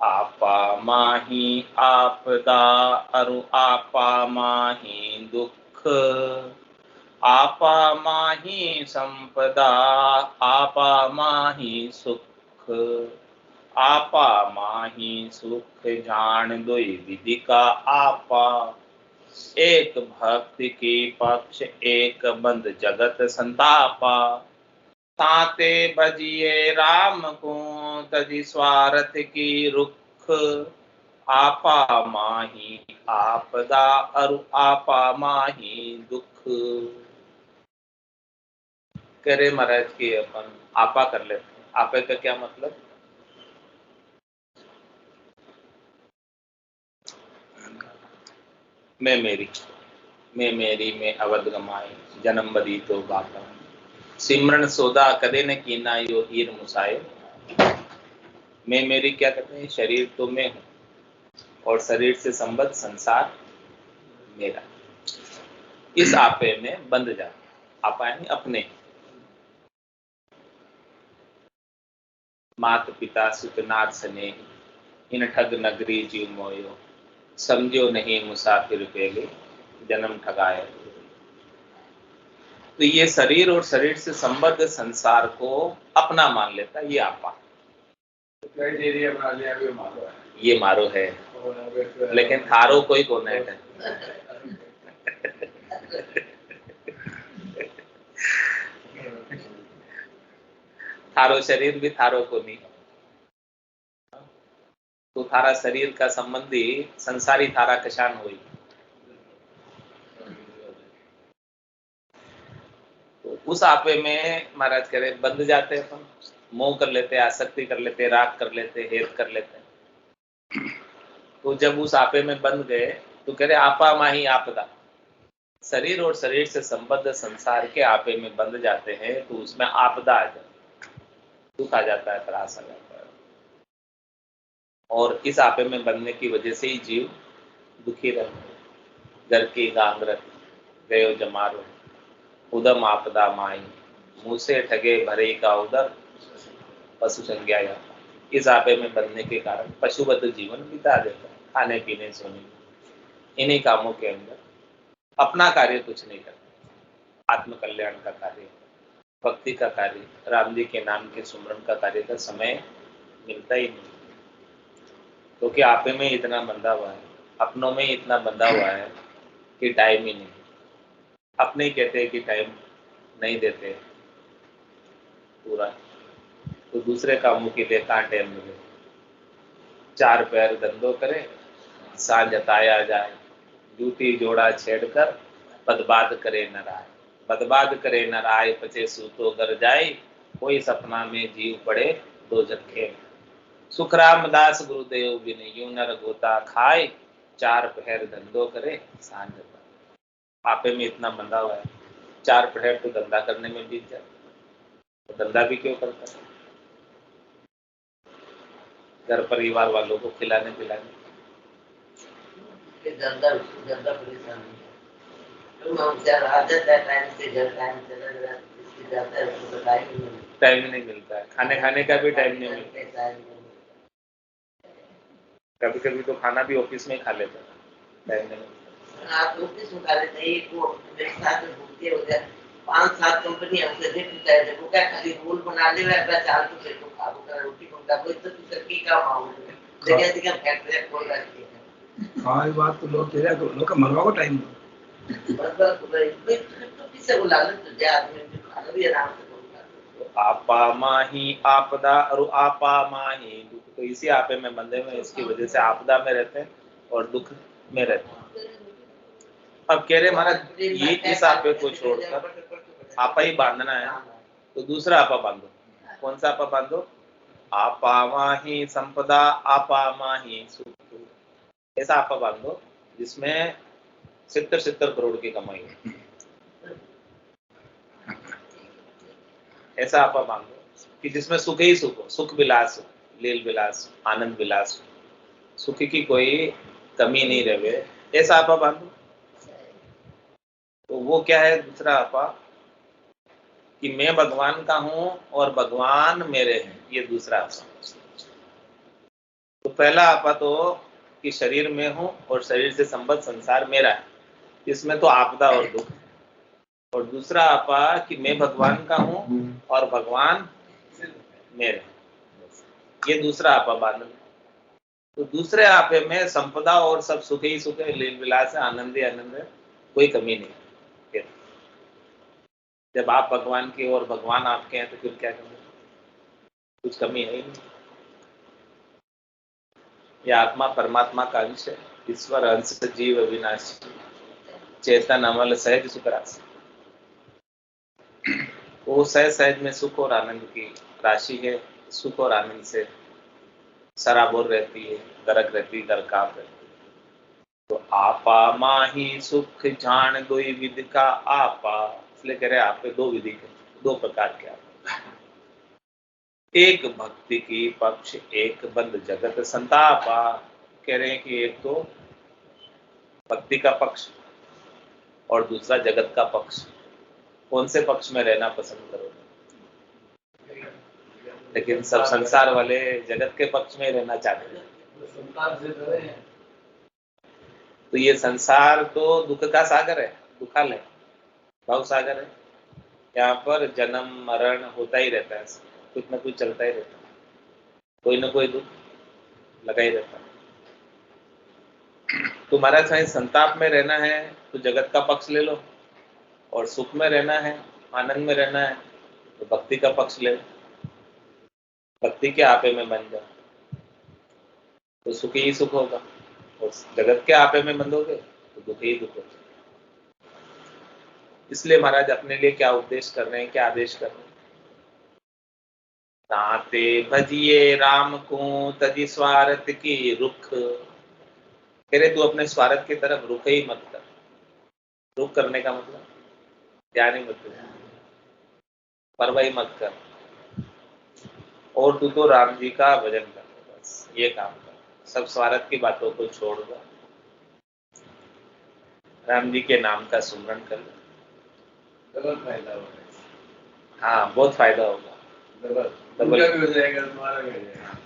आपा माही आपदा अरु आपा माही दुख, आपा माही संपदा आपा माही सुख, आपा माही सुख जान दोई विधि का आपा, एक भक्ति की पक्ष एक बंद जगत संतापा, ताते भजिए राम को तदि स्वार्थ की रुख, आपा माही आपदा अरु आपा माही दुख। कह रहे महाराज की अपन आपा कर लेते हैं। आपे का क्या मतलब? मैं मेरी में अवध गमाई, जन्म बदी तो बापा, सिमरन सोदा कदे न कीना यो हीर मुसाए। मैं मेरी क्या कहते हैं? शरीर तो मैं हूं और शरीर से संबद्ध संसार मेरा। इस आपे में बंध जा। आपा यानी अपने। मात पिता सुत नाथ स्नेह, इन ठग नगरी जीव मोयो, समझो नहीं मुसाफिर पेले, जन्म ठगाए। तो ये शरीर और शरीर से संबद्ध संसार को अपना मान लेता, ये आपा। ये मारो है, लेकिन थारो कोई को नहीं है। थारो शरीर भी थारो को नहीं, तो थारा शरीर का संबंधी संसारी थारा कशान हुई। तो उस आपे में महाराज कह रहे बंध जाते हैं अपन, मोह कर लेते, आसक्ति कर लेते, राग कर लेते, हेत कर लेते। तो जब उस आपे में बंध गए तो कह रहे आपा माही आपदा, शरीर और शरीर से संबद्ध संसार के आपे में बंध जाते हैं तो उसमें आपदा आ जाती है, दुख आ जाता है, त्रास आ जाता है। और इस आपे में बंधने की वजह से ही जीव दुखी रहते हैं। घर की गांगरत गयो जमारो, उदम आपदा माई, मुंह से ठगे भरे का उदर, पशु संज्ञा जाता। इस आपे में बंधने के कारण पशुबद्ध जीवन बिता देता है, खाने पीने सोने इन्हीं कामों के अंदर अपना कार्य कुछ नहीं करता। आत्म कल्याण का कार्य, भक्ति का कार्य, राम जी के नाम के सुमरन का कार्य का समय मिलता ही नहीं, क्योंकि आपे में इतना बंधा हुआ है, अपनों में इतना बंधा हुआ है कि टाइम ही नहीं। अपने ही कहते हैं कि टाइम नहीं देते पूरा, तो दूसरे कामों के लिए कहाँ टाइम मिले। चार पैर धंधो करे, सांझ ताया जाए, जूती जोड़ा छेड़कर बदबाद करे न राय, बदबाद करे न राय पचे सूतो गर जाए, कोई सपना में जीव पड़े दो जखे। सुखराम दास गुरुदेव बिन यूं नर गोता खाए, चार पहर धंधो करे सांझ ताया। आपे में इतना बंधा हुआ है, चार पहर तो धंधा करने में बीत जाए, तो धंधा भी क्यों करता है? घर परिवार वालों को खिलाने पिलाने, टाइम ही नहीं मिलता है, खाने का भी टाइम नहीं मिलता है। कभी कभी तो खाना भी ऑफिस में खा लेते हैं, टाइम नहीं मिलता। आप ऑफिस में खा लेते हैं, एक वो मेरे साथ में भूखे हो गया, 5-7 कंपनी हमसे देखता है, देखो क्या खाली रोल बना ले रहा है, चाल तो देखो खाओ का रोटी बनता कोई तो की का माहौल जगह जगह फैक्ट्री खोल रखी है। हाँ ये बात तो लोग कह रहे हैं, लोग का मरवा को टाइम किसे बुला ले तो जा आदमी खाना भी आराम से आपा माही आपदा और आपा माही दुख, तो इसी आपे में बंधे में इसकी वजह से आपदा में रहते हैं और दुख में रहते हैं। अब कह रहे महाराज ये इस आपे को छोड़कर आपा ही बांधना है, तो दूसरा आपा बांधो। कौन सा आपा बांधो? आपा माही संपदा आपा माही सुख, ऐसा आपा बांधो जिसमें 70 करोड़ की कमाई है, ऐसा आपा बांधो कि जिसमें सुख ही सुख हो, सुख विलास, लील विलास, आनंद विलास, सुख की कोई कमी नहीं रहे, ऐसा आपा बांधो। तो वो क्या है दूसरा आपा? कि मैं भगवान का हूं और भगवान मेरे हैं, ये दूसरा आपा। तो पहला आपा तो कि शरीर में हूं और शरीर से संबद्ध संसार मेरा है, इसमें तो आपदा और दुख। और दूसरा आपा कि मैं भगवान का हूं और भगवान मेरे, ये दूसरा आपा बांधन। तो दूसरे आपे में संपदा और सब सुख ही सुख है, लील विलास है, आनंद ही आनंद है, कोई कमी नहीं। जब आप भगवान के और भगवान आपके हैं तो फिर क्या कमी, कुछ कमी है ही नहीं। यह आत्मा परमात्मा का अंश है, ईश्वर अंश जीव अविनाशी, चेतन अमल सहज सुख राशि। वो सहज में सुख और आनंद की राशि है। सुख और आनंद से सराबोर रहती है, गरक रहती, गरकाप रहती। तो आपा माही सुख जान दो विधि का आपा, इसलिए कह रहे आप पे दो विधि के, दो प्रकार के आपा। एक भक्ति की पक्ष, एक बंद जगत संतापा। कह रहे हैं कि एक तो भक्ति का पक्ष और दूसरा जगत का पक्ष। कौन से पक्ष में रहना पसंद करोगे? लेकिन सब संसार वाले जगत के पक्ष में रहना चाहते हैं। तो ये संसार तो दुख का सागर है, दुखालय, भव सागर है। यहाँ पर जन्म मरण होता ही रहता है, कुछ ना कुछ चलता ही रहता है, कोई ना कोई दुख लगा ही रहता है। तो महाराज चाहे संताप में रहना है तो जगत का पक्ष ले लो, और सुख में रहना है, आनंद में रहना है तो भक्ति का पक्ष ले लो। भक्ति के आपे में बन जाओ तो सुख ही सुख होगा, और जगत के आपे में बंधोगे तो दुख ही दुख होगा। इसलिए महाराज अपने लिए क्या उपदेश कर रहे हैं, क्या आदेश कर रहे हैं? ताते भजिए राम को तजी स्वार्थ की रुख। कह रहे तू अपने स्वार्थ की तरफ रुख ही मत कर। रुख करने का मतलब ध्यान ही मत कर, परवाही मत कर, और तू तो राम जी का भजन कर, बस ये काम कर। सब स्वार्थ की बातों को छोड़ दो, राम जी के नाम का सुमरन कर लो, डबल फायदा होगा। हाँ, बहुत फायदा होगा, डबल भी हो जाएगा, तुम्हारा भी हो जाएगा।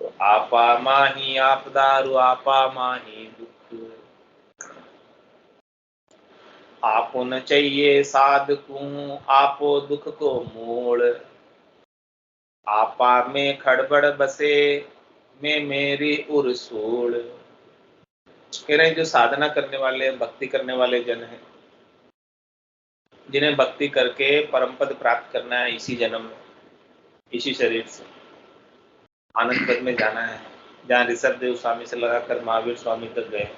तो आपा माही आपदारु आपा माही दुख, आपो न चाहिए साधकू आपो दुख को मोड़। आपा में खड़बड़ बसे में मेरी उरसूड़। कह रहे हैं जो साधना करने वाले, भक्ति करने वाले जन हैं, जिन्हें भक्ति करके परम पद प्राप्त करना है इसी जन्म में, इसी शरीर से आनंद पद में जाना है, जहाँ ऋषभ देव स्वामी से लगाकर महावीर स्वामी तक गए,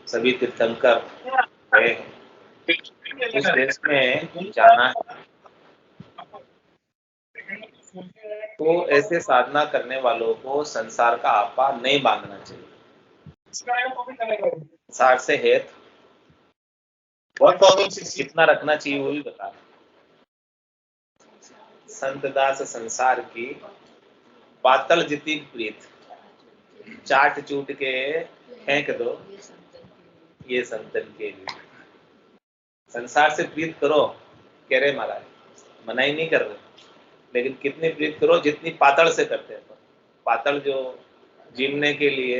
सभी तीर्थंकर गए, उस देश में जाना है। तो ऐसे साधना करने वालों को संसार का आपा नहीं बांधना चाहिए। संसार से हेत कितना रखना चाहिए वो भी बता रहे। संत दास संसार की पातल जितनी प्रीत, चाट चूट के फेंक दो ये संतन के लिए। संसार से प्रीत करो, कह रहे महाराज, मना ही नहीं कर रहे, लेकिन कितनी प्रीत करो जितनी पातल से करते हैं। पातल जो जीवने के लिए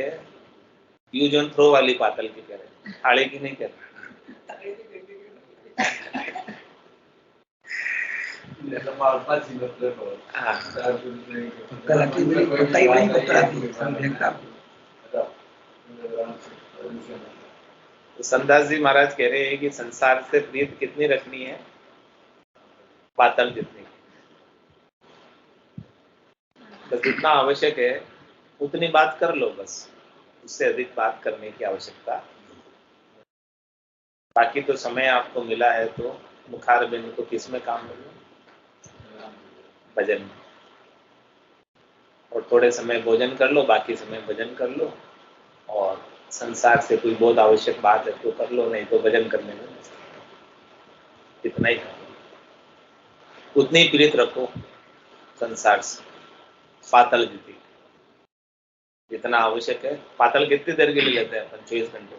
यूज एंड थ्रो वाली पातल की कह रहे, थाली की नहीं कह रहे। तो संदास जी महाराज कह रहे हैं कि संसार से प्रीत कितनी रखनी है, पातल जितनी, बस जितना आवश्यक है उतनी बात कर लो, बस उससे अधिक बात करने की आवश्यकता। बाकी तो समय आपको मिला है तो मुखार बिंद को किस में काम करो, भजन में। और थोड़े समय भोजन कर लो, बाकी समय भजन कर लो, और संसार से कोई बहुत आवश्यक बात है तो कर लो, नहीं तो भजन करने में इतना ही। उतनी प्रीत रखो संसार से, पातल जितनी, जितना आवश्यक है। पातल कितनी देर के लिए लेते हैं अपन? 24 घंटे,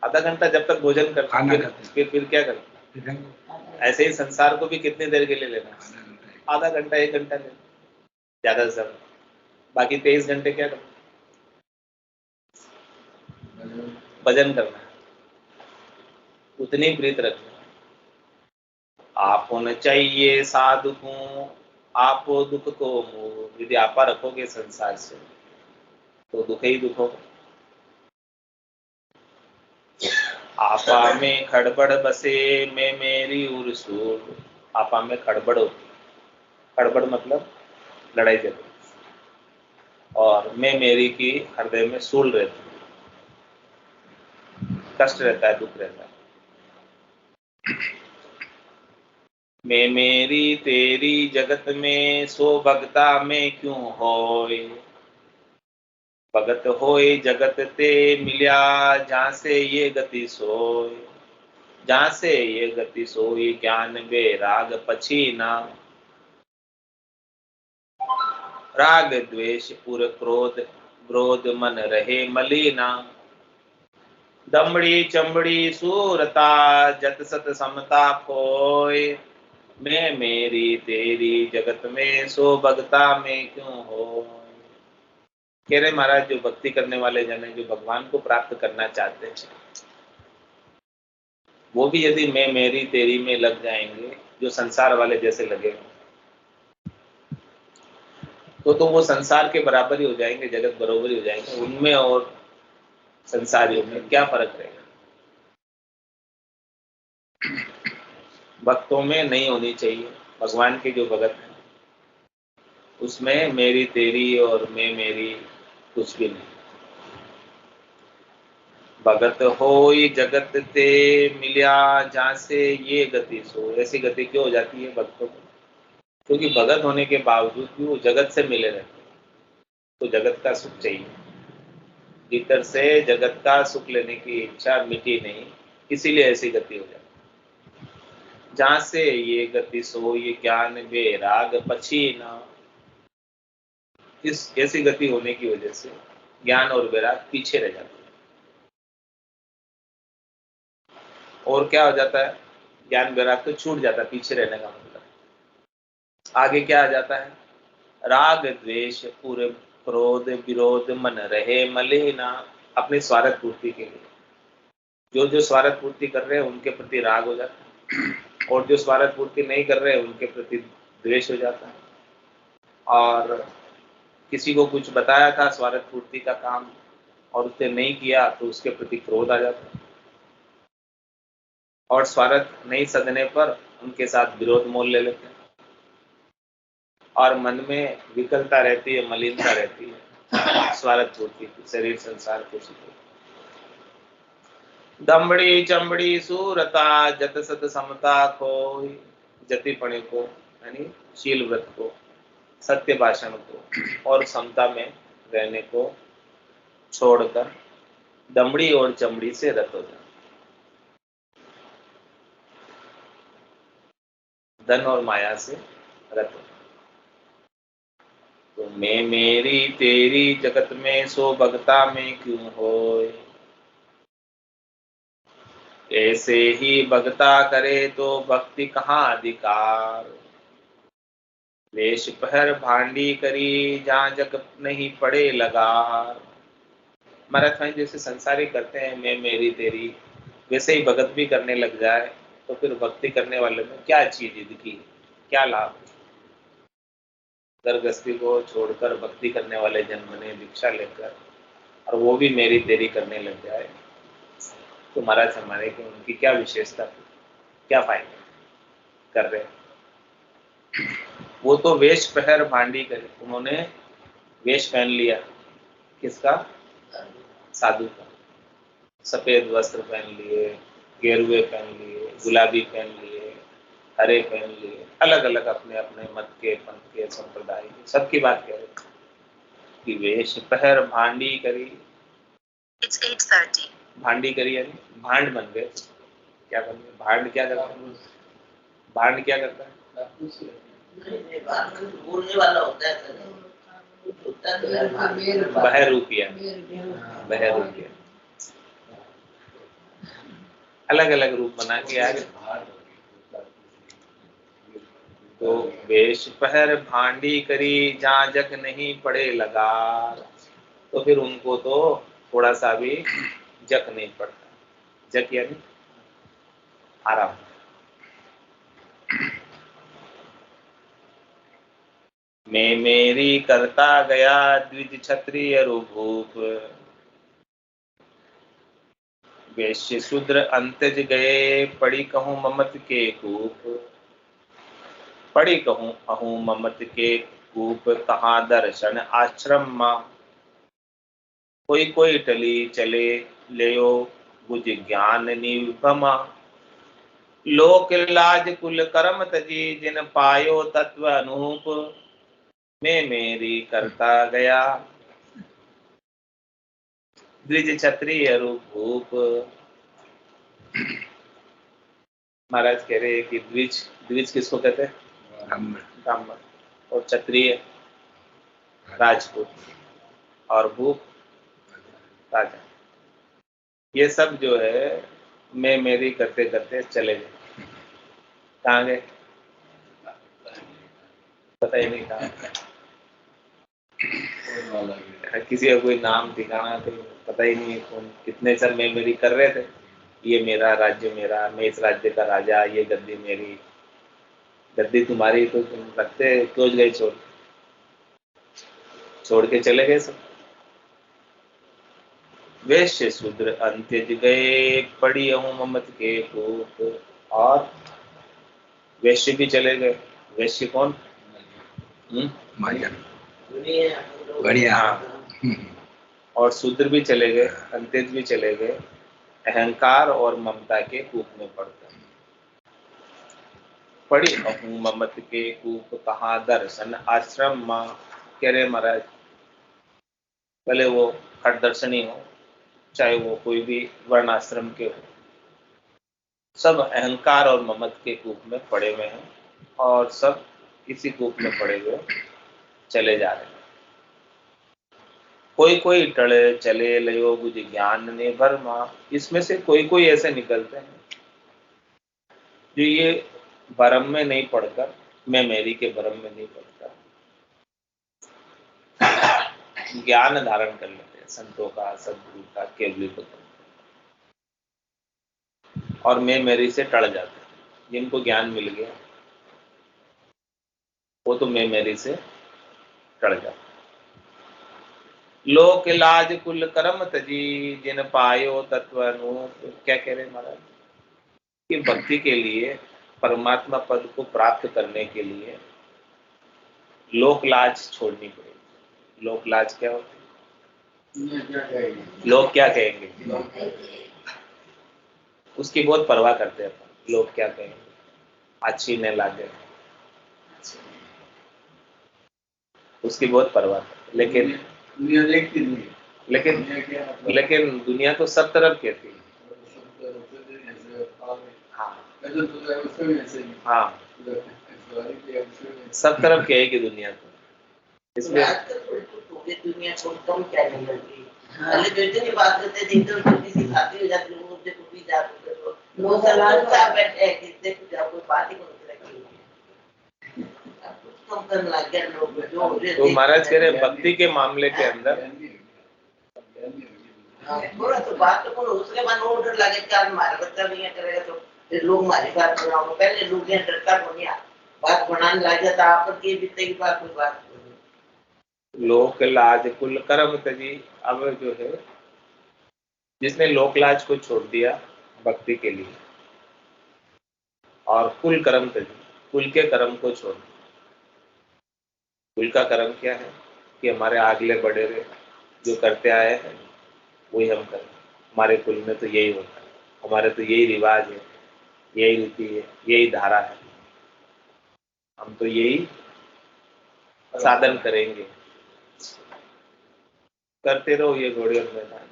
आधा घंटा जब तक भोजन करते फिर क्या करते? ऐसे ही संसार को भी कितनी देर के लिए लेना? आधा घंटा, 1 घंटा लेना। ज्यादा से ज्यादा। बाकी 23 घंटे क्या करना? भजन करना है, उतनी प्रीत रखना। आपो न चाहिए साधु को, आपो दुख को मोह। यदि आपा रखोगे संसार से तो दुख ही दुख होगा। आपा में खड़बड़ बसे, मैं मेरी उर्सूल। आपा में खड़बड़ होती, खड़बड़ मतलब लड़ाई झगड़े, और मैं मेरी की हृदय में सूल रहती है, कष्ट रहता है, दुख रहता है। मैं मेरी तेरी जगत में, सो भगता में क्यों होय। भगत होए जगत ते, मिल्या जहाँ से ये गति सोय। जहाँ से ये गति सोई, ज्ञान बेराग पछीना। राग द्वेष पुर क्रोध, क्रोध मन रहे मलिना। दमड़ी चमड़ी सूरता, जत सत समता खोय। मैं मेरी तेरी जगत में, सो भगता में क्यों हो। कह रहे महाराज, जो भक्ति करने वाले जन हैं, जो भगवान को प्राप्त करना चाहते हैं, वो भी यदि मैं मेरी तेरी में लग जाएंगे, जो संसार वाले जैसे लगे, तो वो संसार के बराबर ही हो जाएंगे, जगत बराबर ही हो जाएंगे। उनमें और संसारियों में क्या फर्क रहेगा? भक्तों में नहीं होनी चाहिए, भगवान के जो भगत हैं उसमें मेरी तेरी और मैं मेरी कुछ भी नहीं। भगत होई जगत ते, मिल्या जहाँ से ये गति सो। ऐसी गति क्यों हो जाती है भक्तों को? क्योंकि भगत होने के बावजूद भी वो जगत से मिले रहते हैं, तो जगत का सुख चाहिए। भीतर से जगत का सुख लेने की इच्छा मिटी नहीं, इसीलिए ऐसी गति हो जाती है। जहाँ से ये गति सो, ये ज्ञान बेराग पछीना। इस ऐसी गति होने की वजह से ज्ञान और वैराग पीछे रह जाते हैं। और क्या हो जाता है? ज्ञान वैराग तो छूट जाता है, पीछे रहने का मतलब। आगे क्या आ जाता है? राग द्वेष पूरे क्रोध विरोध मन रहे मलिना। अपनी स्वार्थ पूर्ति के लिए जो स्वार्थ पूर्ति कर रहे हैं उनके प्रति राग हो जाता है, और जो स्वार्थ पूर्ति नहीं कर रहे हैं उनके प्रति द्वेष हो जाता है। और किसी को कुछ बताया था स्वार्थ पूर्ति का काम और उसने नहीं किया तो उसके प्रति क्रोध आ जाता है, और स्वार्थ नहीं सधने पर उनके साथ विरोध मोल ले लेते हैं, और मन में विकलता रहती है, मलिनता रहती है स्वार्थ पूर्ति की, शरीर संसार को सुख। दमड़ी चमड़ी सूरता, जत सत समता खोई। जतिपणे को यानी शील व्रत को, सत्य भाषण को और समता में रहने को छोड़कर दमड़ी और चमड़ी से रत हो जाए, धन और माया से रत हो। तो मैं मेरी तेरी जगत में, सो भगता में क्यों होए। ऐसे ही भगता करे तो भक्ति कहाँ अधिकार। वेश पहर भांडी करी, जहाँ जग नहीं पड़े लगार। महाराज स्वामी जैसे संसारी करते हैं मैं मेरी तेरी, वैसे ही भगत भी करने लग जाए तो फिर भक्ति करने वाले में क्या चीज दिखी, क्या लाभ? घर गृहस्थी को छोड़कर भक्ति करने वाले जन्म ने दीक्षा लेकर, और वो भी मेरी तेरी करने लग जाए तो महाराज हमारे की उनकी क्या विशेषता, क्या फायदा कर रहे हैं? वो तो वेश पहर भांडी करे, उन्होंने वेश पहन लिया, किसका? साधु का। सफेद वस्त्र पहन लिए, गेरुए पहन लिए, गुलाबी पहन लिए, हरे पहन लिए, अलग अलग अपने अपने मत के, पंथ के, संप्रदाय के, सबकी बात कह रहे कि वेश पहर भांडी करी। It's 8:30. भांडी करी यानी भांड बन गए। क्या बन गए? भांड क्या करता है? भांड क्या करता है? बोलने वाला होता है, बहरूपिया, बहरूपिया। अलग अलग रूप बना के आगे तो वेश पहर भांडी करी, जहाँ जग नहीं पड़े लगार। तो फिर उनको तो थोड़ा सा भी जक नहीं पड़ता। जक यानी आराम। मैं मेरी करता गया, द्विज क्षत्रिय भूप। वैश्य शूद्र अंतज गए, पड़ी कहूँ ममत के कूप। पड़ी कहूँ अहूँ ममत के कूप, कहाँ दर्शन आश्रम माँ। कोई कोई टली चले, लेयो बुझ ज्ञान निभमा। लोक लाज कुल कर्म तजी, जिन पायो तत्व अनूप। मैं मेरी करता गया, द्विज क्षत्रिय भूप। महाराज कह रहे हैं कि द्विज, द्विज किसको कहते हैं? ब्राह्मण। और क्षत्रिय राजपूत, और भूप राजा। ये सब जो है मैं मेरी करते करते चले गए। कहाँ गए पता ही नहीं कहाँ। किसी का कोई नाम ठिकाना तो पता ही नहीं कौन। कितने सब मैं मेरी कर रहे थे। ये मेरा राज्य, मेरा, मैं इस राज्य का राजा, ये गद्दी मेरी। गद्दी तुम्हारी तो तुम रखते क्यों गए? छोड़ के चले गए सब। वैश्य शूद्र अंत्यज गए, पड़ी अहूँ ममत के कूप। और वैश्य भी चले गए। वैश्य कौन? बढ़िया। हाँ। और शूद्र भी चले गए, अंत्यज भी चले गए, अहंकार और ममता के कूप में पड़कर। पड़ी अहूँ ममत के कूप, कहाँ दर्शन आश्रम माँ। कह रहे महाराज, भले वो खट दर्शनी हो, चाहे वो कोई भी वर्ण आश्रम के हो, सब अहंकार और ममत के कूप में पड़े हुए हैं, और सब इसी कूप में पड़े हुए चले जा रहे हैं। कोई कोई टले चले, लयो बुझ ज्ञान ने भरमा। इसमें से कोई कोई ऐसे निकलते हैं जो ये भरम में नहीं पढ़कर, मैं मेरी के भरम में नहीं पढ़कर ज्ञान धारण कर लेते हैं, संतों का, सदगुरु का, केवली को, और मैं मेरी से टल जाते हैं। जिनको ज्ञान मिल गया वो तो मैं मेरी से टल जाते। लोक लाज कुल कर्म तजी, जिन पायो तत्व अनूप। क्या कह रहे महाराज कि भक्ति के लिए, परमात्मा पद को प्राप्त करने के लिए लोक लाज छोड़नी पड़ेगी। लोक लाज क्या होती है? लोग क्या कहेंगे, उसकी बहुत परवाह करते हैं। लोग क्या कहेंगे, अच्छी न लागे, उसकी बहुत परवाह करते। लेकिन दुनिया देखती नहीं। लेकिन दुनिया तो सब तरफ कहती है। हाँ हाँ, सब तरफ कहेगी दुनिया तो। इसलिए दुनिया को कम कहने लगी। पहले जो इतनी बात करते थे तो जल्दी सी शादी हो जाती, लोग मुझे कुछ भी जाते तो लोग सलाह का बैठे हैं कि देखो जाओ कोई बात ही नहीं रखी। अब कुछ कम करने लग गए लोग जो। तो महाराज कह रहे भक्ति के मामले के अंदर थोड़ा तो बात तो करो, उसके बाद ऑर्डर लगे कि आज हमारा बच्चा भी ये करेगा तो फिर लोग हमारी बात बनाओ। पहले लोग ये डरता बोलिया बात बनाने लग जाता, आप की बीते की बात कोई बात। लोक लाज कुल कर्म तजी। अब जो है जिसने लोक लाज को छोड़ दिया भक्ति के लिए, और कुल कर्म तजी, कुल के कर्म को छोड़ दिया। कुल का कर्म क्या है कि हमारे आगले बड़े जो करते आए हैं वही हम करें। हमारे कुल में तो यही होता है, हमारे तो यही रिवाज है, यही रीति है, यही धारा है, हम तो यही साधन करेंगे। करते रहो ये घोड़े मैदान।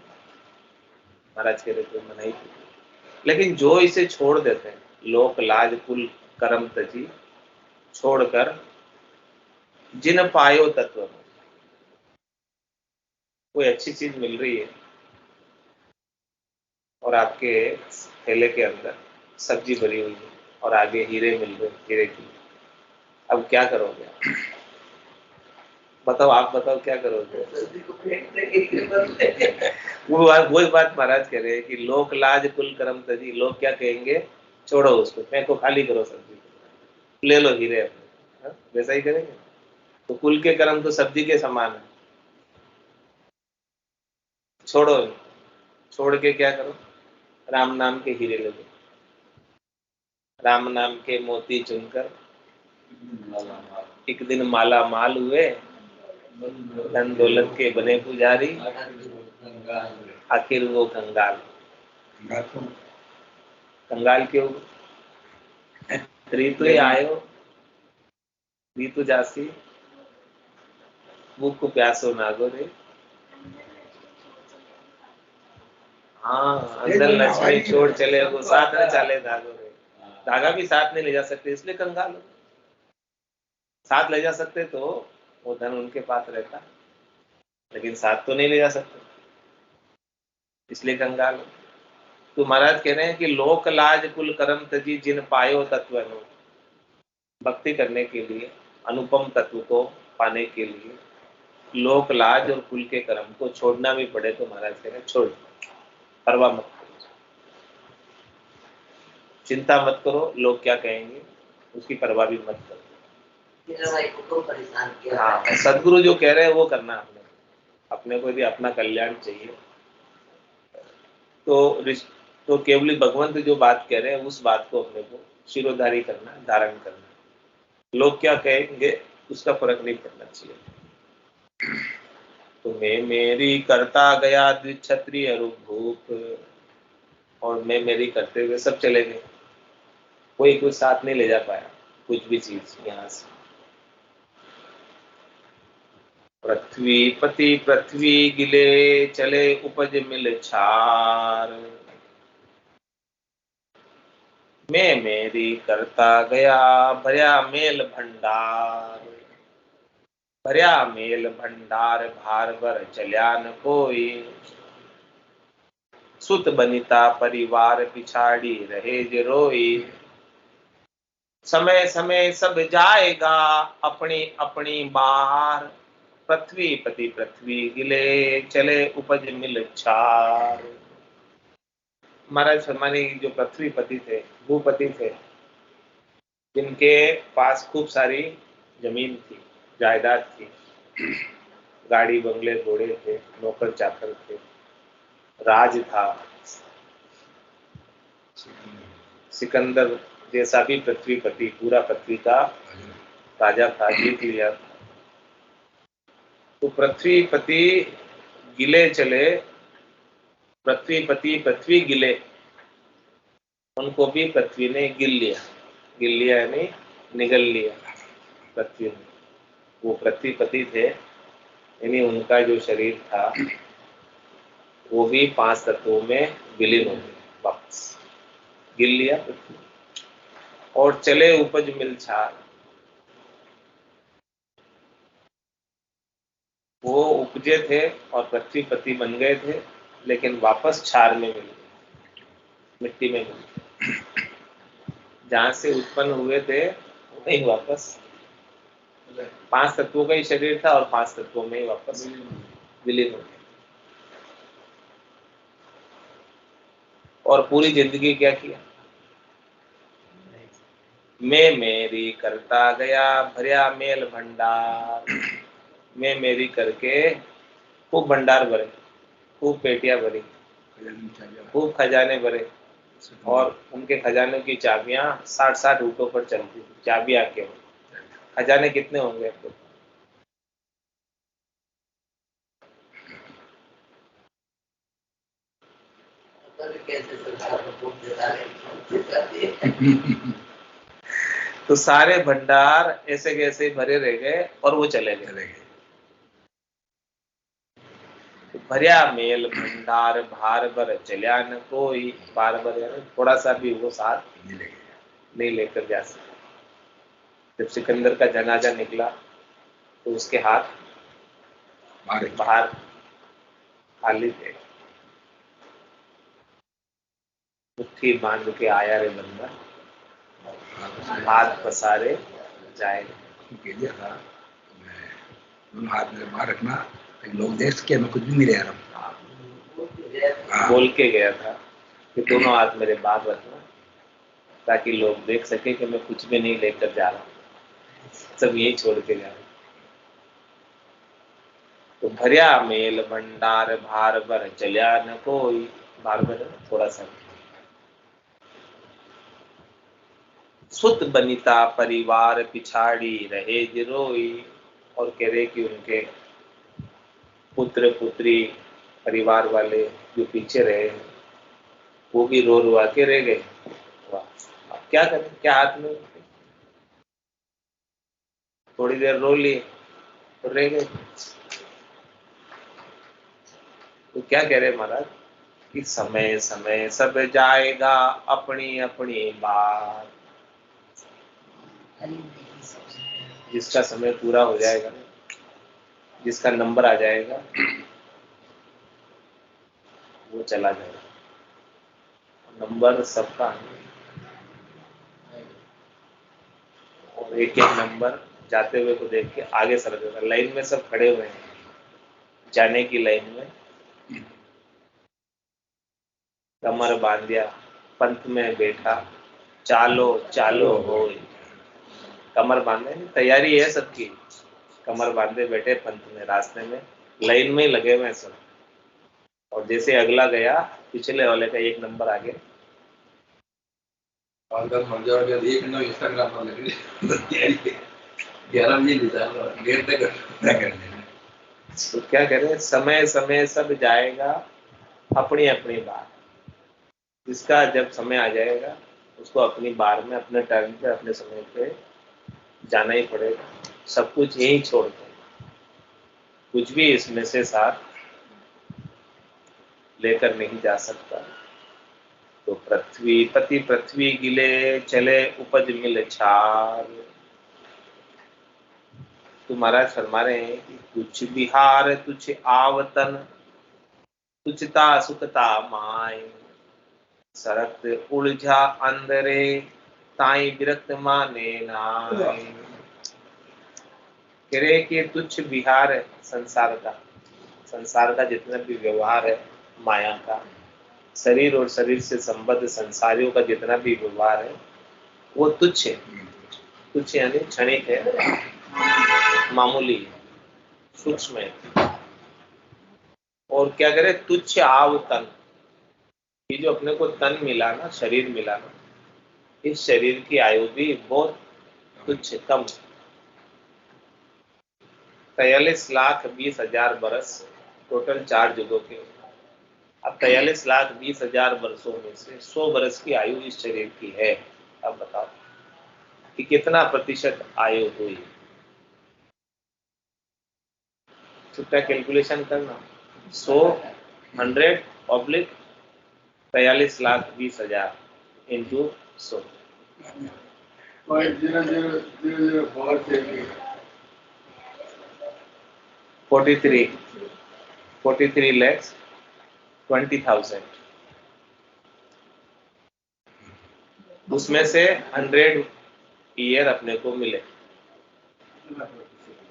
महाराज कह रहे थे मनाई। लेकिन जो इसे छोड़ देते हैं, लोक लाज कुल कर्म तजी, छोड़कर जिन पायो तत्व, कोई अच्छी चीज मिल रही है और आपके थैले के अंदर सब्जी भरी हुई है और आगे हीरे मिल रहे, हीरे की, अब क्या करोगे? बताओ, आप बताओ क्या करोगे? वही बात महाराज कह रहे हैं कि लोक लाज कुल कर्म तजी। लोग क्या कहेंगे? छोड़ो उसको, फेंको, खाली करो सब्जी को, ले लो हीरे अपने। हाँ? वैसा ही करेंगे। तो कुल के कर्म तो सब्जी के समान है। छोड़ो, छोड़ के क्या करो? राम नाम के हीरे ले लो, राम नाम के मोती चुनकर एक दिन माला माल हुए, धन दौलत के बने पुजारी, आखिर वो कंगाल। कंगाल क्यों? ऋतु आयो, ऋतु जासी, भूख प्यासो नागो रे। हाँ, अंदर लक्ष्मी छोड़ चले वो साथ न चले धागो रे। धागा भी साथ नहीं ले जा सकते, इसलिए कंगाल हो। साथ ले जा सकते तो वो धन उनके पास रहता, लेकिन साथ तो नहीं ले जा सकते, इसलिए कंगाल हो। तो महाराज कह रहे हैं कि लोक लाज कुल कर्म तजी जिन पायो तत्व नो। भक्ति करने के लिए, अनुपम तत्व को पाने के लिए लोक लाज और कुल के कर्म को छोड़ना भी पड़े तो महाराज कह रहे हैं छोड़, परवाह मत करो, चिंता मत करो लोग क्या कहेंगे, उसकी परवाह भी मत करो। हाँ, सदगुरु जो कह रहे हैं वो करना है। अपने को यदि अपना कल्याण चाहिए तो केवली भगवंत जो बात कह रहे हैं उस बात को अपने को शिरोधारी करना, धारण करना। लोग क्या कहेंगे उसका फर्क नहीं पड़ना चाहिए। तो मैं मेरी करता गया द्विक्षत्रिय रूप, और मैं मेरी करते हुए सब चले गए, कोई कुछ साथ नहीं ले जा पाया, कुछ भी चीज यहाँ से। पृथ्वी पति पृथ्वी गिले, चले उपज मिल छार। मैं मेरी करता गया भरया मेल भंडार। भरया मेल भंडार भार भर चल्या न कोई। सुत बनिता परिवार पिछाड़ी रहे जे रोई। समय समय सब जाएगा अपनी अपनी बार। पृथ्वी पति पृथ्वी गिले, चले उपज मिल छार। महाराज फरमाने की जो पृथ्वी पति थे, भूपति थे, जिनके पास खूब सारी जमीन थी, जायदाद थी, गाड़ी बंगले घोड़े थे, नौकर चाकर थे, राज था, सिकंदर जैसा भी पृथ्वीपति पूरा पृथ्वी का राजा था, जीत लिया। तो पृथ्वीपति गिले चले, पृथ्वीपति पृथ्वी गिले, उनको भी पृथ्वी ने गिल लिया। गिल लिया यानी निगल लिया पृथ्वी ने। वो पृथ्वीपति थे, यानी उनका जो शरीर था वो भी 5 तत्वों में विलीन हो गया, वापस गिल लिया पृथ्वी। और चले उपज मिल छार, वो उपजे थे और पृथ्वीपति बन गए थे, लेकिन वापस छार में मिल गए, मिट्टी में मिल गए। जहां से उत्पन्न हुए थे वहीं वापस 5 तत्वों का ही शरीर था और 5 तत्वों में ही वापस विलीन हो गए। और पूरी जिंदगी क्या किया? मैं मेरी करता गया भरया मेल भंडार। मैं मेरी करके खूब भंडार भरे, खूब पेटियां भरी, खूब खजाने भरे, और उनके खजाने की चाबियां 60-60 ऊँटों पर चलती थी, चाबियां के। खजाने कितने होंगे आपको? तो सारे भंडार ऐसे कैसे भरे रह गए और वो चले गए। तो भरया मेल भंडार भार भर चल्या न कोई। बार बार थोड़ा सा भी वो साथ नहीं लेकर जा सका। जब सिकंदर का जनाजा निकला तो उसके हाथ बाहर खाली थे। मुट्ठी बांध के आया रे बंदा, हाथ पसारे जाएगा। कह दिया था मैं दोनों हाथ मेरे बाहर रखना ताकि लोग देख सके मैं कुछ भी नहीं ले रहा हूँ। बोल के गया था कि दोनों हाथ मेरे बाहर रखना ताकि लोग देख सके कि मैं कुछ भी नहीं लेकर जा रहा हूँ, सब यही छोड़ के जा रहा हूँ। तो भरिया मेल भंडार भार भर चलिया न कोई, भार भर थोड़ा सा। सुत बनिता परिवार पिछाड़ी रहे जिरोई, और कह रहे कि उनके पुत्र पुत्री परिवार वाले जो पीछे रहे वो भी रो रुआ के रह गए। वाह, अब क्या करें, क्या हाथ में, थोड़ी देर रो लिए तो रह गए। तो क्या कह रहे महाराज कि समय समय सब जाएगा अपनी अपनी बात। जिसका समय पूरा हो जाएगा, जिसका नंबर आ जाएगा वो चला जाएगा। नंबर सबका है और एक एक नंबर जाते हुए को देख के आगे सर जाएगा। लाइन में सब खड़े हुए हैं जाने की लाइन में, कमर बांधिया पंथ में बैठा चालो चालो हो। कमर बांधे तैयारी है सबकी, कमर बांधे बैठे पंथ में, रास्ते में लाइन में लगे हुए सब। और जैसे अगला गया पिछले वाले का एक नंबर आगे। इंस्टाग्राम पर लगे 11 बजे देर तक। तो क्या करें, समय समय सब जाएगा अपनी अपनी बात। जिसका जब समय आ जाएगा उसको अपनी बार में अपने टाइम पे अपने समय पे जाना ही पड़ेगा। सब कुछ यही छोड़ के कुछ भी इसमें से साथ लेकर नहीं जा सकता। तो पृथ्वी पति पृथ्वी गिले चले उपज मिल छाल। तो महाराज फरमा रहे हैं कि तुझ बिहार तुझ आवतन तुझता सुखता माय, सरक्त उलझा अंदरे ताई विरक्त माने नाय। कह रहे कि तुच्छ विहार है संसार का, संसार का जितना भी व्यवहार है माया का, शरीर और शरीर से संबद्ध संसारियों का जितना भी व्यवहार है वो तुच्छ है। तुच्छ यानी क्षणिक है, मामूली है, सूक्ष्म है। और क्या करे, तुच्छ आव तन, ये जो अपने को तन मिला ना, शरीर मिला ना, इस शरीर की आयु भी बहुत तुच्छ कम, 43,20,000 बरस टोटल 4 युगों के। अब 43,20,000 वर्षों में से 100 बरस की आयु इस शरीर की है। अब बताओ कि कितना प्रतिशत आयु हुई। छुट्टा कैलकुलेशन करना, 100 ऑब्लिक 43,20,000 इंटू 100, 43 lakhs 20,000। उसमें से 100 ईयर अपने को मिले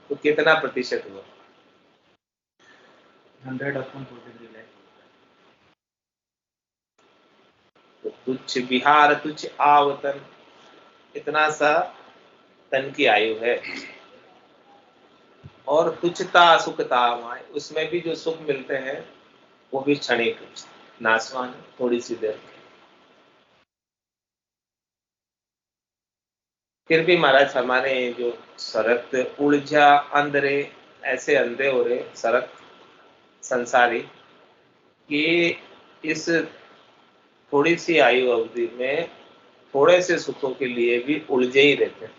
तो कितना प्रतिशत हुआ? 100/43 लाख। तो तुच्छ विहार तुच्छ आवतन, इतना सा तन की आयु है। और तुच्छता सुखता माय, उसमें भी जो सुख मिलते हैं वो भी क्षणिक नाशवान, थोड़ी सी देर। फिर भी महाराज हमारे जो सरक्त उलझा अंधरे, ऐसे अंधे हो रहे सरक्त संसारी कि इस थोड़ी सी आयु अवधि में थोड़े से सुखों के लिए भी उलझे ही रहते हैं।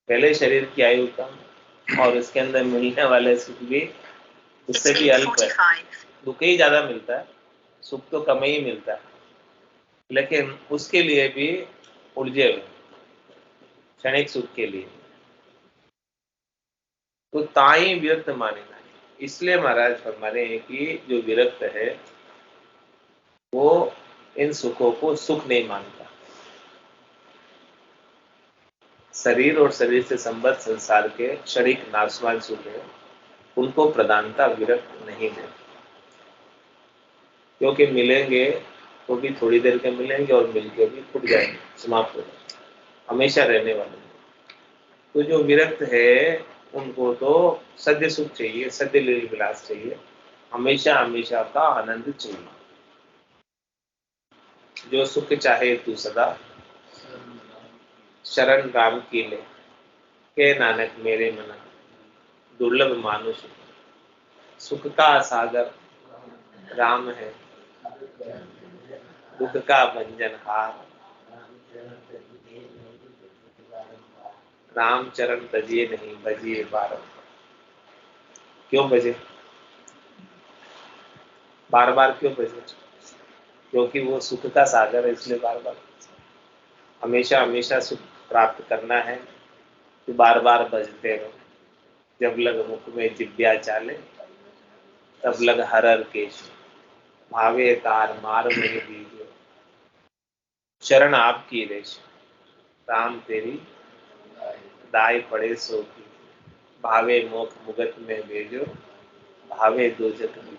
पहले शरीर की आयु कम और इसके अंदर मिलने वाले सुख भी उससे भी अल्प है, दुख ही ज्यादा मिलता है, सुख तो कम ही मिलता है, लेकिन उसके लिए भी उलझे हुए क्षणिक सुख के लिए। तो ताई विरक्त मानेगा, इसलिए महाराज फरमा रहे हैं कि जो विरक्त है वो इन सुखों को सुख नहीं मानता। शरीर और शरीर से संबद्ध संसार के क्षणिक नाशवान सुख है, उनको प्रधानता विरक्त नहीं दे, क्योंकि मिलेंगे तो भी थोड़ी देर के मिलेंगे और मिलके भी फूट जाएंगे, समाप्त हो जाएंगे, हमेशा रहने वाले। तो जो विरक्त है उनको तो सद्य सुख चाहिए, सद्य लील विलास चाहिए, हमेशा हमेशा का आनंद चाहिए। जो सुख चाहे तू सदा शरण राम की ले, के नानक मेरे मना दुर्लभ मानुष। सुख का सागर राम है, दुख का भंजन हार, राम चरण तजिए नहीं भजिए बार। क्यों भजे? बार बार क्यों भजे? क्योंकि वो सुख का सागर है, इसलिए बार बार। हमेशा हमेशा सुख प्राप्त करना है तो बार बार भजते रहो। जब लग मुख में जिब्या चाले, तब लग हर हर केश, भावे तार मार में दीजिए, शरण आपकी रेश, राम तेरी दाई पड़े सो की, भावे मोख मुगत में भेजो, भावे दो जग में।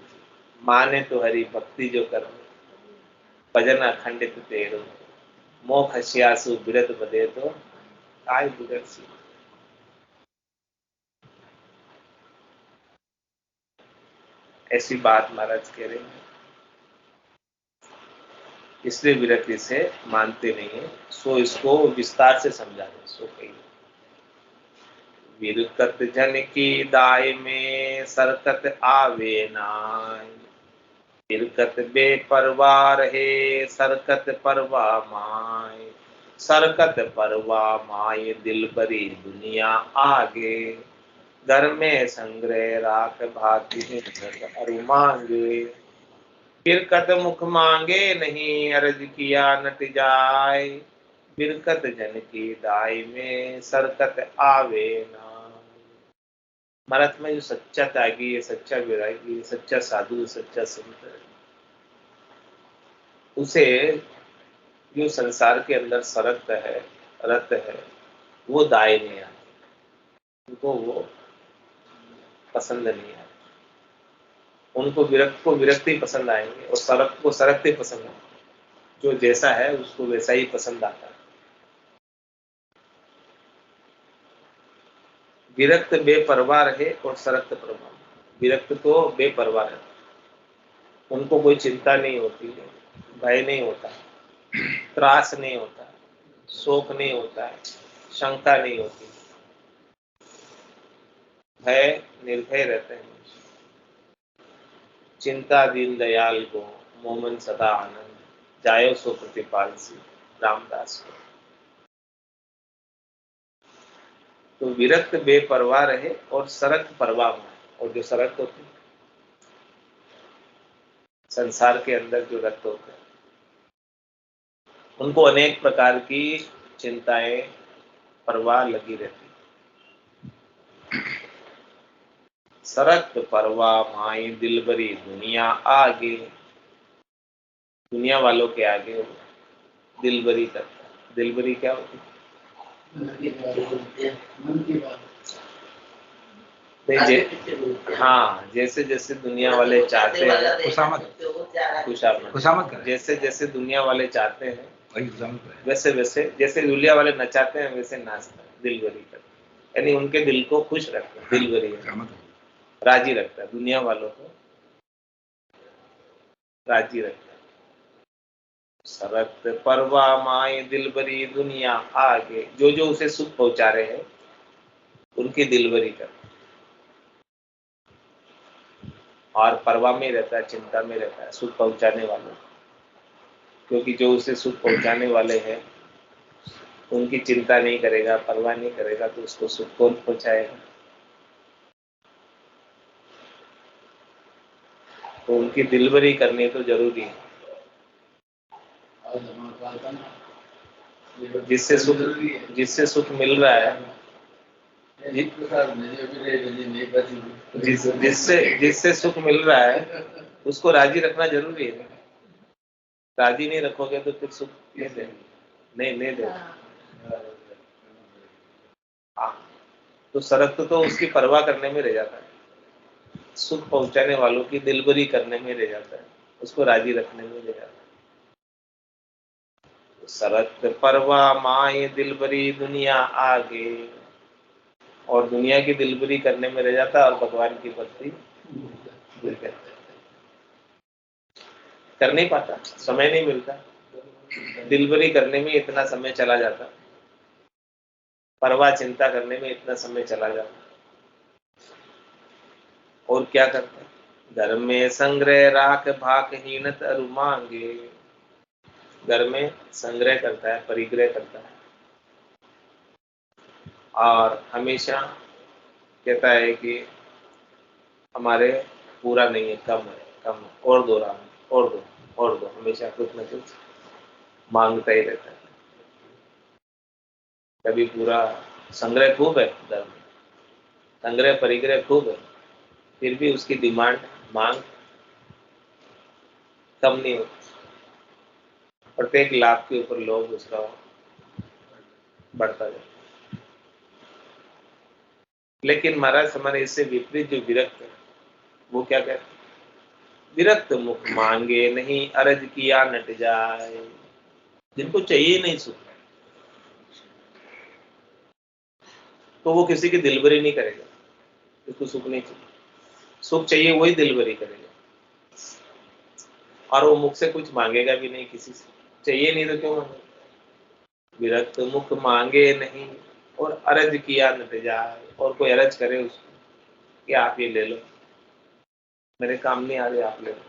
माने तो हरि भक्ति जो करो, भजन अखंडित तेरो, मोख हसियासु बिरत बदे तो काय बिगड़ सी। ऐसी बात महाराज कह रहे हैं, इसलिए विरक्ति से मानते नहीं है। सो इसको विस्तार से समझा दें। सो कही विरकत जन की दाय में सरकत आवे नाय, विरकत बेपरवाह रहे सरकत परवा माय, सरकत परवा माय दिल भरी दुनिया आगे, घर में संग्रह राख भाती अरु मांगे, बिरकत मुख मांगे नहीं अर्ज किया नट जाय, बिरकत जन की दाई में सरकत आवे ना। भारत में जो सच्चा त्यागी है, सच्चा विरागी है, सच्चा साधु, सच्चा संत है, उसे जो संसार के अंदर सरकता है, रत है, वो दाय नहीं आती, उनको वो पसंद नहीं आती। उनको विरक्त को विरक्ति पसंद आएंगे और सरक को सरकते पसंद आएंगे। जो जैसा है उसको वैसा ही पसंद आता है। विरक्त बेपरवाह रहे और सरक्त परवाह। विरक्त तो बेपरवाह है, उनको कोई चिंता नहीं होती है, भय नहीं होता, त्रास नहीं होता, शोक नहीं होता है, शंका नहीं होती, भय निर्भय रहते हैं। चिंता दीन दयाल को मोमन सदा आनंद, जायो सो प्रतिपाल सी, रामदास को। तो विरक्त बेपरवाह रहे और सरक्त परवाह में। और जो सरक्त होते संसार के अंदर जो रक्त होते हैं, उनको अनेक प्रकार की चिंताएं परवाह लगी रहती। सरक्त परवाह माई दिलबरी दुनिया आगे, दुनिया वालों के आगे वो दिलबरी करता है। दिलबरी क्या होती है? हाँ, जैसे जैसे दुनिया वाले चाहते हैं, खुशामद, जैसे जैसे दुनिया वाले चाहते हैं वैसे वैसे, जैसे दुनिया वाले नचाते हैं वैसे नाचता है, दिलबरी करता है। यानी उनके दिल को खुश रखता है, दिलबरी राजी रखता है, दुनिया वालों को राजी रखता है। सरत परवा माए दिलबरी दुनिया आगे, जो जो उसे सुख पहुंचा रहे हैं उनकी दिलबरी करता है। और परवाह में रहता है, चिंता में रहता है सुख पहुंचाने वालों, क्योंकि जो उसे सुख पहुंचाने वाले हैं उनकी चिंता नहीं करेगा, परवाह नहीं करेगा, तो उसको सुख कौन पहुंचाएगा? तो उनकी दिलबरी करनी तो जरूरी है। जिससे सुख मिल रहा है, जिससे सुख मिल रहा है उसको राजी रखना जरूरी है। राजी नहीं रखोगे तो फिर सुख नहीं दे। तो सरक्त तो उसकी परवाह करने में रह जाता है, सुख पहुंचाने वालों की दिलबरी करने में रह जाता है, उसको राजी रखने में रह जाता है। तो सरक्त परवाह माए दिलबरी दुनिया आगे, और दुनिया की दिलबरी करने में रह जाता है और भगवान की भक्ति भूल जाता है। कर नहीं पाता, समय नहीं मिलता, दिलबरी करने में इतना समय चला जाता, परवाह चिंता करने में इतना समय चला जाता, और क्या करता, घर में संग्रह राख भाकहीन तरु मांगे, घर में संग्रह करता है, परिग्रह करता है, और हमेशा कहता है कि हमारे पूरा नहीं है, कम है, कम है, और दो राम, और दो, और दो, हमेशा कुछ न कुछ मांगता ही रहता है। कभी पूरा संग्रह खूब है, धर्म संग्रह परिग्रह खूब है, फिर भी उसकी डिमांड मांग कम नहीं होती, प्रत्येक लाभ के ऊपर लोभ उसका बढ़ता जाता। लेकिन महाराज हमारे इससे विपरीत जो विरक्त है, वो क्या कहते हैं, विरक्त मुख मांगे नहीं अरज किया नट जाए, जिनको चाहिए नहीं सुख, तो वो किसी की दिलबरी नहीं करेगा, उसको सुख नहीं चाहिए, सुख चाहिए वही दिलबरी करेगा, और वो मुख से कुछ मांगेगा भी नहीं, किसी से चाहिए नहीं तो क्यों मांगेगा। विरक्त मुख मांगे नहीं और अरज किया नट जाए, और कोई अरज करे उसको कि आप ये ले लो, मेरे काम नहीं आ रहे, आप ले लो,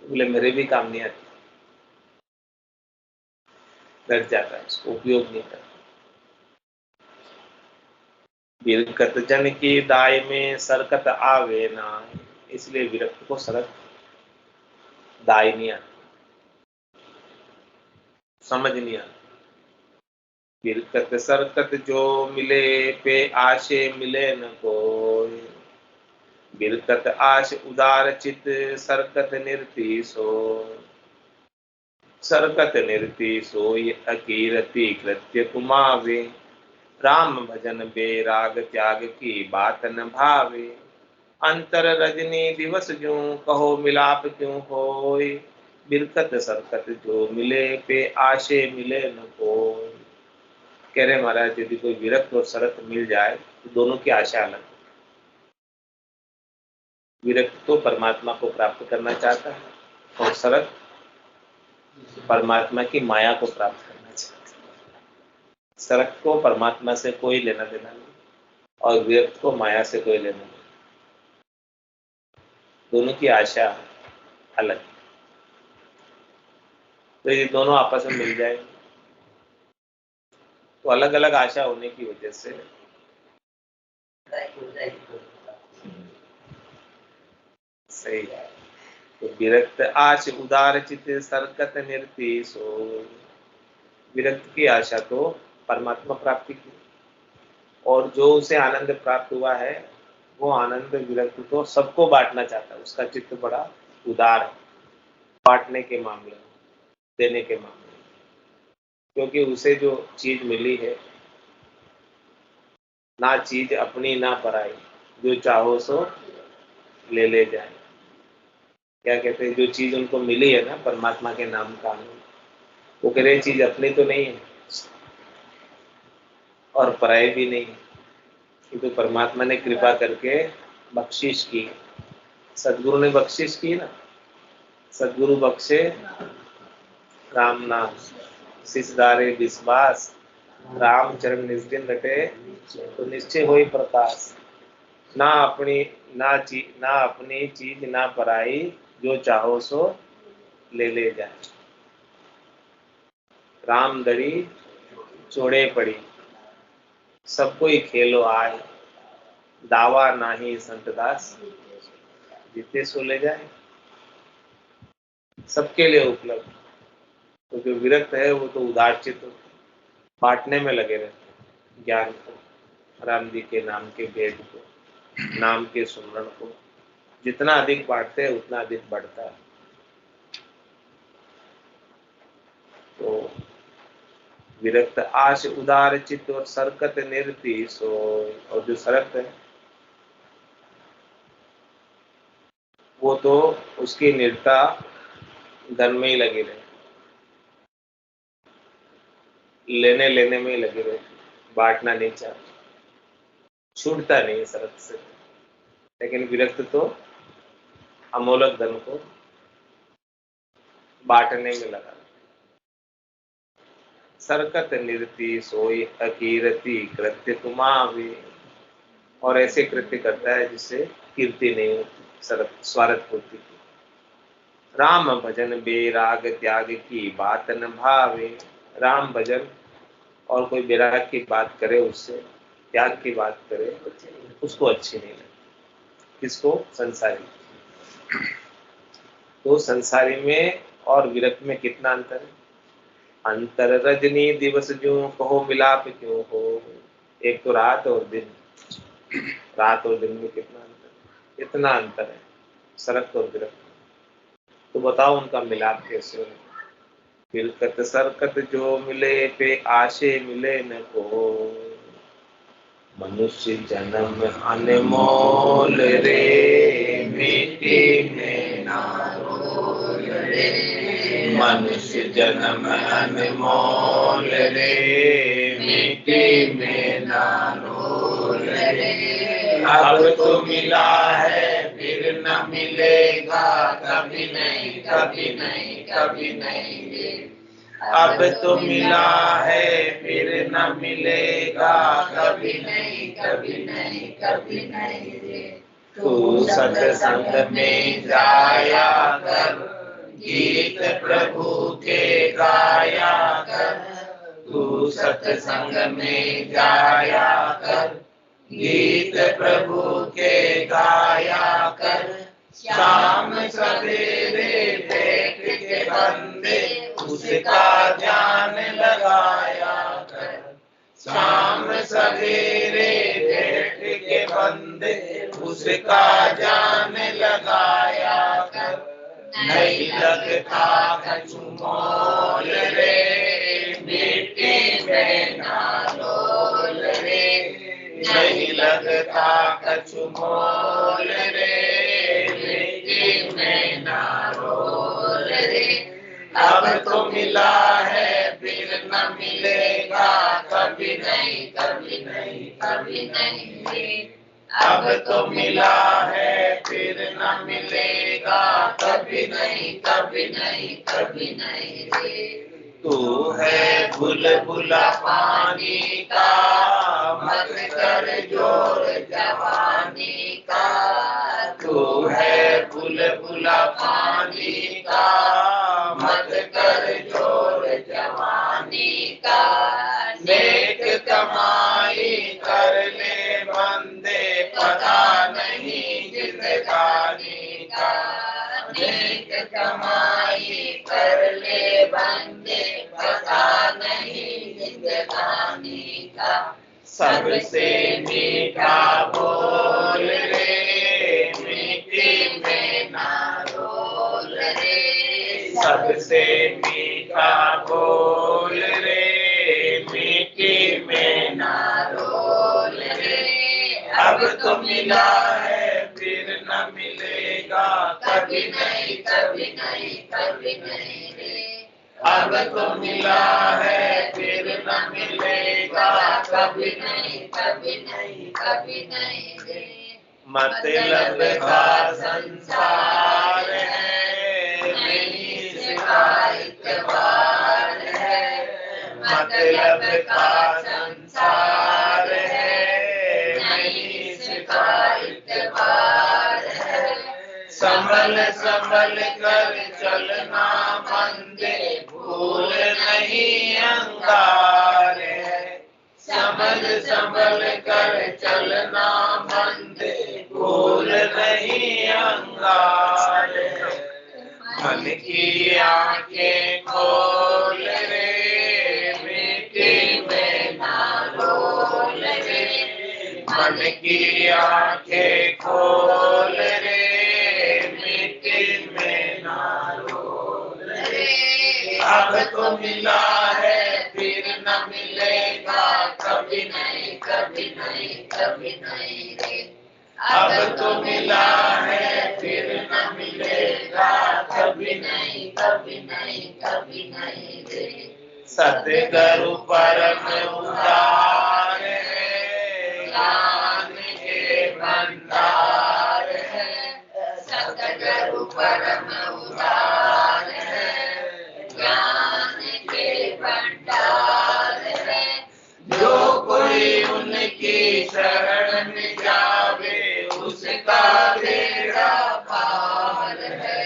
बोले मेरे भी काम नहीं आते, डर जाता है, उसको उपयोग नहीं करता। विरक्त जन की दाय में सरकत आवे ना, इसलिए विरक्त को सरकत दाय नहीं आता, समझ नहीं आता। विरक्त सरकत जो मिले पे आशे मिले न कोई, विरकत आश उदार चित सरकत निर्ति सो, सरकत निर्ति सोई अकीरति कृत्य कुमावे, राम भजन बेराग त्याग की बात न भावे, अंतर रजनी दिवस ज्यों कहो मिलाप क्यों होय, बिरकत सरकत जो मिले पे आशे मिले न कोय। कह रहे महाराज यदि कोई विरक्त और सरक्त मिल जाए तो दोनों की आशा अलग। विरक्त तो परमात्मा को प्राप्त करना चाहता है और सरक्त परमात्मा की माया को प्राप्त करना चाहता है। सरक्त को परमात्मा से कोई लेना देना नहीं और विरक्त को माया से कोई लेना नहीं, दोनों की आशा अलग। तो ये दोनों आपस में मिल जाए तो अलग अलग आशा होने की वजह से सही है। तो विरक्त आश उदार चित सरकत निर्ति सो, विरक्त की आशा तो परमात्मा प्राप्ति की, और जो उसे आनंद प्राप्त हुआ है वो आनंद विरक्त तो सबको बांटना चाहता है, उसका चित्त बड़ा उदार है बांटने के मामले में, देने के मामले में, क्योंकि उसे जो चीज मिली है ना चीज अपनी ना पराई, जो चाहो सो ले ले जाए। क्या कहते हैं, जो चीज उनको मिली है ना परमात्मा के नाम का, वो कह रहे चीज अपनी तो नहीं है और पराई भी नहीं है, किंतु तो परमात्मा ने कृपा करके बख्शिश की, सदगुरु ने बख्शिश की ना, सदगुरु बख्शे राम नाम सिसदारे विश्वास, राम चरण निज दिन रटे तो निश्चय होई प्रकाश, ना अपनी ना अपनी चीज ना पराई, जो चाहो सो ले ले जाए। राम दड़ी चोड़े पड़ी, सब कोई खेलो आए, दावा नाही संत दास, जीते सो ले जाए। सबके लिए उपलब्ध। तो जो विरक्त है वो तो उदारचित बांटने में लगे रहते हैं, ज्ञान को, राम जी के नाम के भेद को, नाम के सुमरण को जितना अधिक बांटते हैं उतना अधिक बढ़ता है। तो विरक्त आश उदार चित्त और सरकत निरति सोय। और जो सरकत है वो तो उसकी निरता धन में ही लगी रहे, लेने लेने में ही लगे रहे, बांटना नहीं चाहता, छूटता नहीं है सरकत से। लेकिन विरक्त तो अमोलक धन को बांटने में लगा। सरकत निरति सोई अकीरति कृत्य कुमावे। और ऐसे कृत्य करता है जिससे कीर्ति नहीं होती, स्वार्थ होती। राम भजन बेराग त्याग की बात न भावे। राम भजन और कोई बेराग की बात करे, उससे त्याग की बात करे, उसको अच्छी नहीं लगती। किसको? संसारी। तो संसारी में और विरक्त में कितना अंतर है? अंतर रजनी दिवस जो कहो मिलाप क्यों हो। एक तो रात और दिन, रात और दिन में कितना अंतर है? इतना अंतर है सरकत और विरक्त। तो बताओ उनका मिलाप कैसे हो? बिलकत सरकत जो मिले पे आशे मिले न को। मनुष्य जन्म अनमोल रे, मिट्टी में ना रोल रे। मनुष्य जन्म अनमोल रे, मिट्टी में ना रोल रे। अब तो मिला है फिर न मिलेगा, कभी नहीं कभी नहीं कभी नहीं रे। अब तो मिला है फिर न मिलेगा, कभी नहीं कभी नहीं कभी नहीं रे। तू सत्संग में जाया कर, गीत प्रभु के गाया कर। तू सत्संग में जाया कर, गीत प्रभु के गाया कर। शाम सवेरे बैठ के बंदे उसका ध्यान लगाया कर। शाम सवेरे बैठ के बंदे उसका ध्यान लगाया कर। नहीं लगता कछु मोल रे, मिट्टी में ना रोल रे। नहीं लगता कछु मोल रे, मिट्टी में ना रोल रे। अब तो मिला है फिर न मिलेगा, कभी नहीं कभी नहीं कभी नहीं रे। अब तो मिला है फिर न मिलेगा, कभी नहीं कभी नहीं कभी नहीं रे। तू है बुलबुला पानी का, मत कर जोर जवानी का। तू है बुलबुला पानी का, मत कर जोर जवानी का। नेक कमाई कर ले बंदे, पता नहीं जिंदगानी का। नेक कमाई कर ले बंदे, पता नहीं जिंदगानी का। सबसे मीठा बोल रे, मिट्टी में ना रोल रे। सबसे मीठा बोल रे, मिट्टी में ना रोल रे। अब तो मिला है फिर न मिलेगा, कभी नहीं कभी नहीं कभी नहीं रे। अब तो मिला है फिर न मिलेगा, कभी नहीं कभी नहीं कभी नहीं रे। मतलब का संसार है, नहीं इसका इतबार है। मतलब का संसार है, नहीं इसका इतबार है। संभल संभल कर चलना बंदे, भूल नहीं अंगार है। संभल संभल कर चलना बंदे, भूल नहीं अंगार है। मन की आंखें खोल रे, मिट्टी में ना रोल रे। मन की आंखें खोल रे, मिट्टी में ना रोल रे। अब तो मिला है फिर न मिलेगा कभी नहीं, कभी नहीं, कभी नहीं रे। अब तो मिला है फिर न मिलेगा कभी नहीं, कभी नहीं, कभी नहीं रे। सतगुरु परम उदार है, ज्ञान के भंडार है। सतगुरु परम उदार है, ज्ञान के भंडार है। जो कोई उनकी शरण में जावे उसका बेड़ा पार है।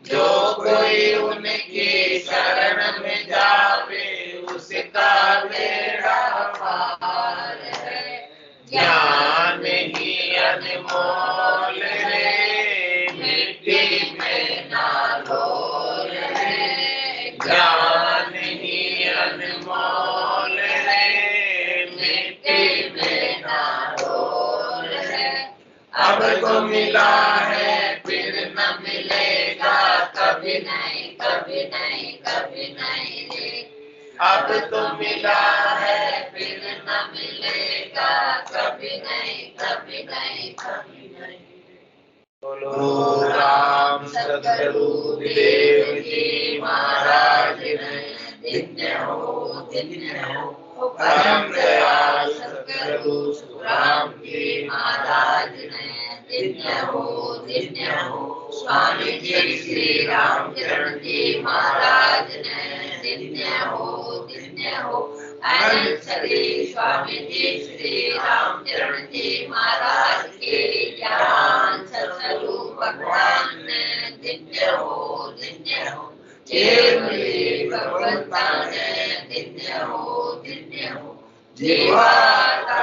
जो कोई उनकी शरण में जावे उसका बेड़ा पार है। ज्ञान ही अनमोल रे, मिट्टी में ना घोल रे। ज्ञान ही अनमोल रे, मिट्टी में ना घोल रे। अब तो मिला है फिर न मिलेगा कभी नहीं, कभी नहीं, कभी नहीं रे। अब तो मिला है फिर न मिलेगा कभी नहीं, कभी नहीं, कभी नहीं। बोलो राम सतगुरु देव जी महाराज ने धन्य हो, धन्य हो। परम दयाल सतगुरु सुखराम जी महाराज ने धन्य हो, धन्य हो। स्वामी जी श्री रामचरण जी महाराज ने धन्य हो, धन्य हो। अनंत श्री स्वामी जी श्री रामचरण जी महाराज के ज्ञान सत्स्वरूप भगवान ने धन्य हो, धन्य हो। केवली भगवंता ने धन्य हो, धन्य हो। जीवात्मा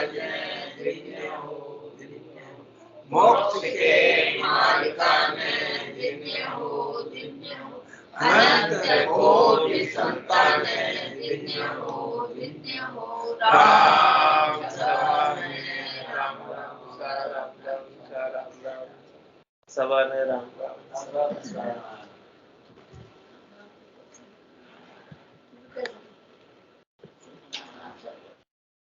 धन्य हो, धन्य हो। मोक्ष के मालिका ने धन्य हो, धन्य हो। अनंत कोटि संतान ने धन्य हो, धन्य हो। राम राम राम राम राम राम सवन राम राम।